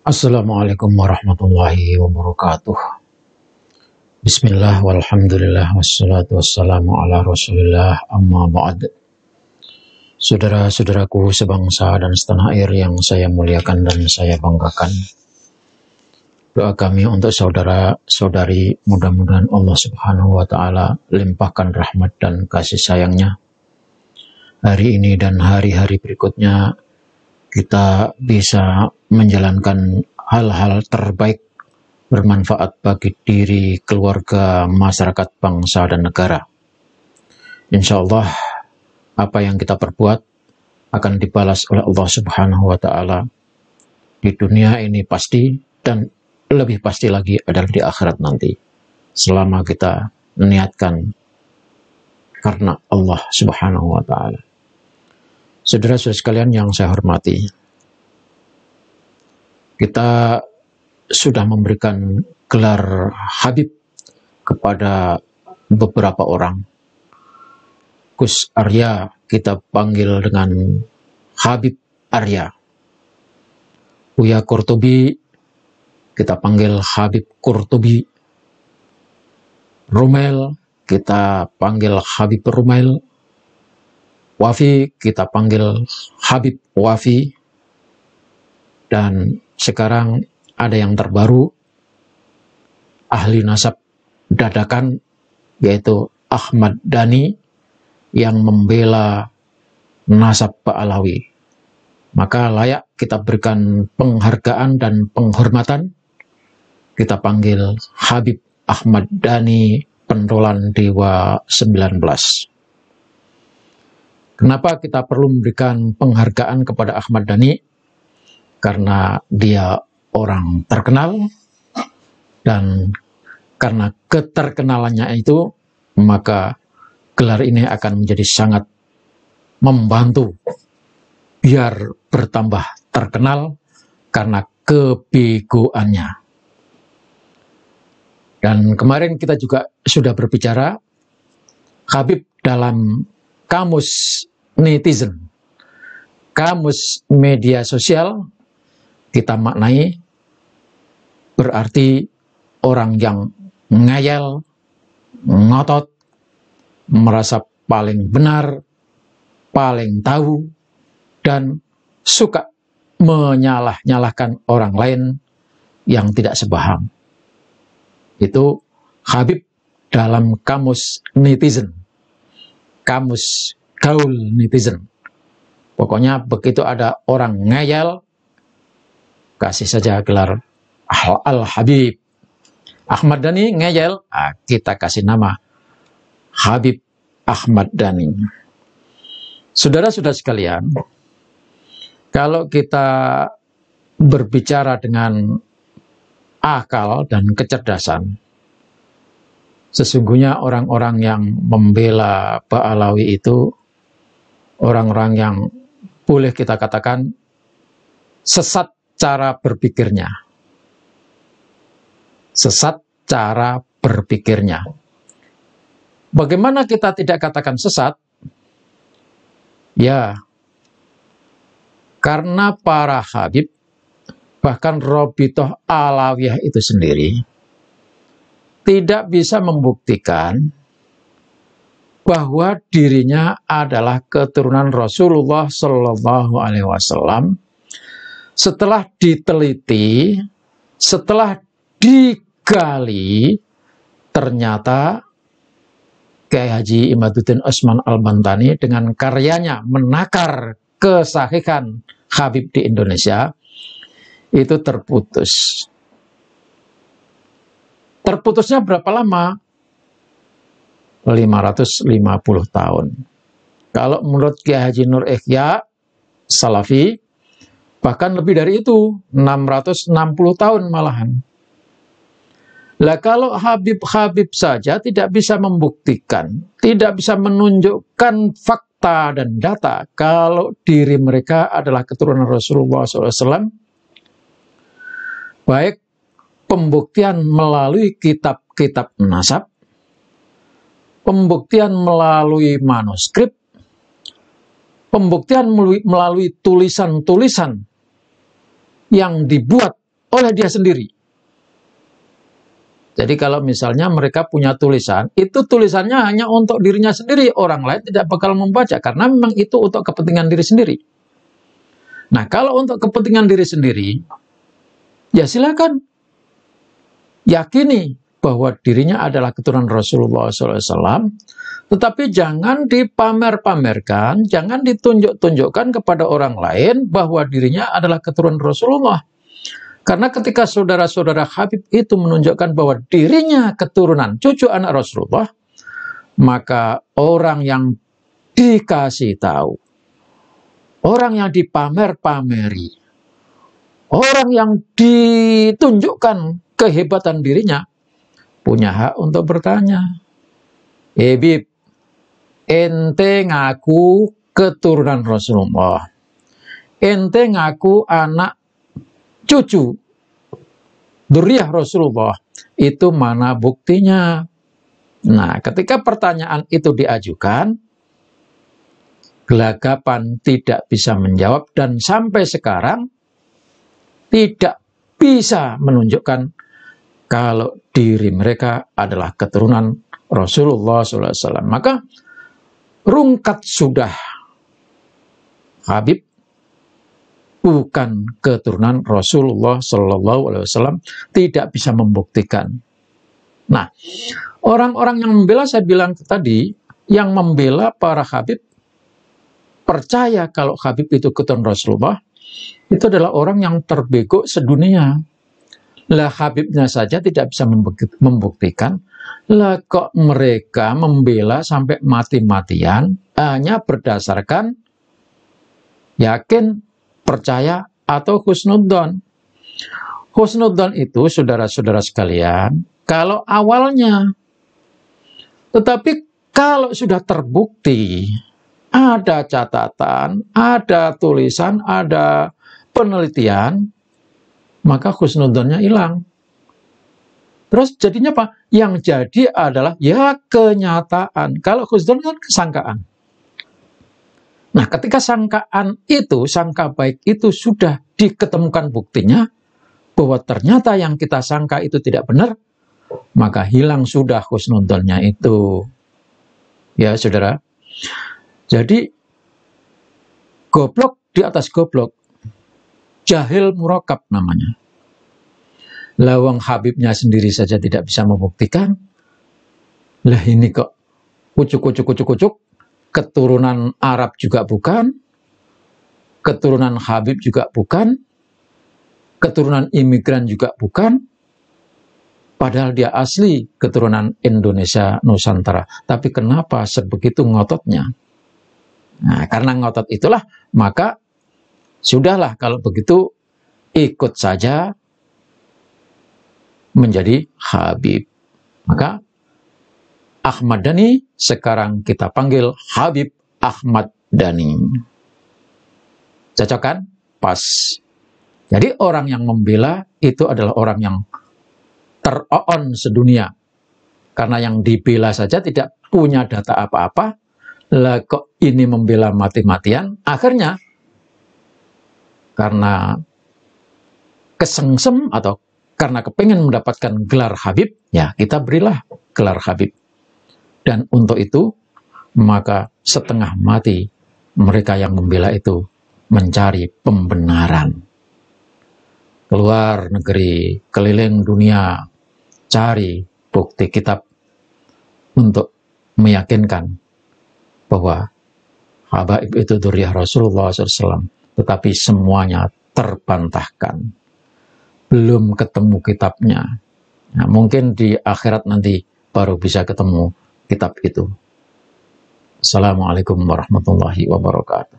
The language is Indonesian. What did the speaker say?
Assalamualaikum warahmatullahi wabarakatuh. Bismillah walhamdulillah wassalatu wassalamu ala rasulillah amma ba'd. Saudara-saudaraku sebangsa dan setanah air yang saya muliakan dan saya banggakan, doa kami untuk saudara-saudari, mudah-mudahan Allah subhanahu wa ta'ala limpahkan rahmat dan kasih sayangnya hari ini dan hari-hari berikutnya. Kita bisa menjalankan hal-hal terbaik bermanfaat bagi diri, keluarga, masyarakat, bangsa, dan negara. Insya Allah, apa yang kita perbuat akan dibalas oleh Allah Subhanahu wa Ta'ala di dunia ini pasti, dan lebih pasti lagi adalah di akhirat nanti, selama kita meniatkan karena Allah Subhanahu wa Ta'ala. Saudara-saudara sekalian yang saya hormati, kita sudah memberikan gelar Habib kepada beberapa orang. Gus Arya kita panggil dengan Habib Arya. Buya Qurtubi kita panggil Habib Qurtubi. Rumail kita panggil Habib Rumail. Wafi kita panggil Habib Wafi. Dan sekarang ada yang terbaru, ahli nasab dadakan, yaitu Ahmad Dhani yang membela nasab Ba'alawi. Maka layak kita berikan penghargaan dan penghormatan. Kita panggil Habib Ahmad Dhani Pentolan Dewa 19. Kenapa kita perlu memberikan penghargaan kepada Ahmad Dhani? Karena dia orang terkenal, dan karena keterkenalannya itu, maka gelar ini akan menjadi sangat membantu biar bertambah terkenal karena kebegoannya. Dan kemarin kita juga sudah berbicara, Habib dalam kamus netizen, kamus media sosial, kita maknai berarti orang yang ngayal, ngotot, merasa paling benar, paling tahu, dan suka menyalah-nyalahkan orang lain yang tidak sepaham. Itu Habib dalam kamus netizen, kamus gaul netizen. Pokoknya begitu ada orang ngayal, kasih saja gelar Al-Habib. Ahmad Dhani ngeyel, kita kasih nama Habib Ahmad Dhani. Saudara-saudara sekalian, kalau kita berbicara dengan akal dan kecerdasan, sesungguhnya orang-orang yang membela Ba'alawi itu orang-orang yang boleh kita katakan sesat cara berpikirnya. Sesat cara berpikirnya. Bagaimana kita tidak katakan sesat? Ya, karena para Habib, bahkan Robitoh Alawiyah itu sendiri, tidak bisa membuktikan bahwa dirinya adalah keturunan Rasulullah Shallallahu Alaihi Wasallam. Setelah diteliti, setelah digali, ternyata Kiai Haji Imaduddin Usman Al-Bantani dengan karyanya menakar kesahihan Habib di Indonesia itu terputus. Terputusnya berapa lama? 550 tahun. Kalau menurut Kiai Haji Nur Ikhya Salafi, bahkan lebih dari itu, 660 tahun malahan. Lah kalau Habib-Habib saja tidak bisa membuktikan, tidak bisa menunjukkan fakta dan data kalau diri mereka adalah keturunan Rasulullah SAW, baik pembuktian melalui kitab-kitab nasab, pembuktian melalui manuskrip, pembuktian melalui tulisan-tulisan yang dibuat oleh dia sendiri. Jadi kalau misalnya mereka punya tulisan, itu tulisannya hanya untuk dirinya sendiri, orang lain tidak bakal membaca, karena memang itu untuk kepentingan diri sendiri. Nah, kalau untuk kepentingan diri sendiri, ya silakan yakini bahwa dirinya adalah keturunan Rasulullah SAW, tetapi jangan dipamer-pamerkan, jangan ditunjuk-tunjukkan kepada orang lain bahwa dirinya adalah keturunan Rasulullah. Karena ketika saudara-saudara Habib itu menunjukkan bahwa dirinya keturunan cucu anak Rasulullah, maka orang yang dikasih tahu, orang yang dipamer-pameri, orang yang ditunjukkan kehebatan dirinya, punya hak untuk bertanya, Bib, ente ngaku keturunan Rasulullah, ente ngaku anak cucu dzurriyyah Rasulullah, itu mana buktinya? Nah, ketika pertanyaan itu diajukan, Gelagapan tidak bisa menjawab dan sampai sekarang tidak bisa menunjukkan kalau diri mereka adalah keturunan Rasulullah SAW. Maka rungkat sudah, Habib bukan keturunan Rasulullah SAW, tidak bisa membuktikan. Nah, orang-orang yang membela, saya bilang tadi, yang membela para Habib, percaya kalau Habib itu keturunan Rasulullah, itu adalah orang yang terbego sedunia. Lah Habibnya saja tidak bisa membuktikan, lah kok mereka membela sampai mati-matian hanya berdasarkan yakin, percaya, atau husnudzon. Husnudzon itu, saudara-saudara sekalian, kalau awalnya. Tetapi kalau sudah terbukti, ada catatan, ada tulisan, ada penelitian, maka husnudzonnya hilang. Terus jadinya apa? Yang jadi adalah ya kenyataan. Kalau husnudzon kan kesangkaan. Nah, ketika sangkaan itu, sangka baik itu sudah diketemukan buktinya, bahwa ternyata yang kita sangka itu tidak benar, maka hilang sudah husnudzonnya itu. Ya, saudara. Jadi, goblok di atas goblok. Jahil murakab namanya. Lawang Habibnya sendiri saja tidak bisa membuktikan. Lah ini kok kucuk-kucuk-kucuk-kucuk. Keturunan Arab juga bukan, keturunan Habib juga bukan, keturunan imigran juga bukan, padahal dia asli keturunan Indonesia Nusantara. Tapi kenapa sebegitu ngototnya? Nah, karena ngotot itulah, maka sudahlah kalau begitu ikut saja menjadi Habib. Maka Ahmad Dhani sekarang kita panggil Habib Ahmad Dhani. Cocok kan? Pas. Jadi orang yang membela itu adalah orang yang teroon sedunia. Karena yang dibela saja tidak punya data apa-apa. Lah kok ini membela mati-matian? Akhirnya karena kesengsem atau karena kepengen mendapatkan gelar Habib, ya kita berilah gelar Habib. Dan untuk itu, maka setengah mati mereka yang membela itu mencari pembenaran. Keluar negeri, keliling dunia, cari bukti kitab untuk meyakinkan bahwa Habib itu dzurriyyah Rasulullah SAW. Tetapi semuanya terbantahkan. Belum ketemu kitabnya. Nah, mungkin di akhirat nanti baru bisa ketemu kitab itu. Assalamualaikum warahmatullahi wabarakatuh.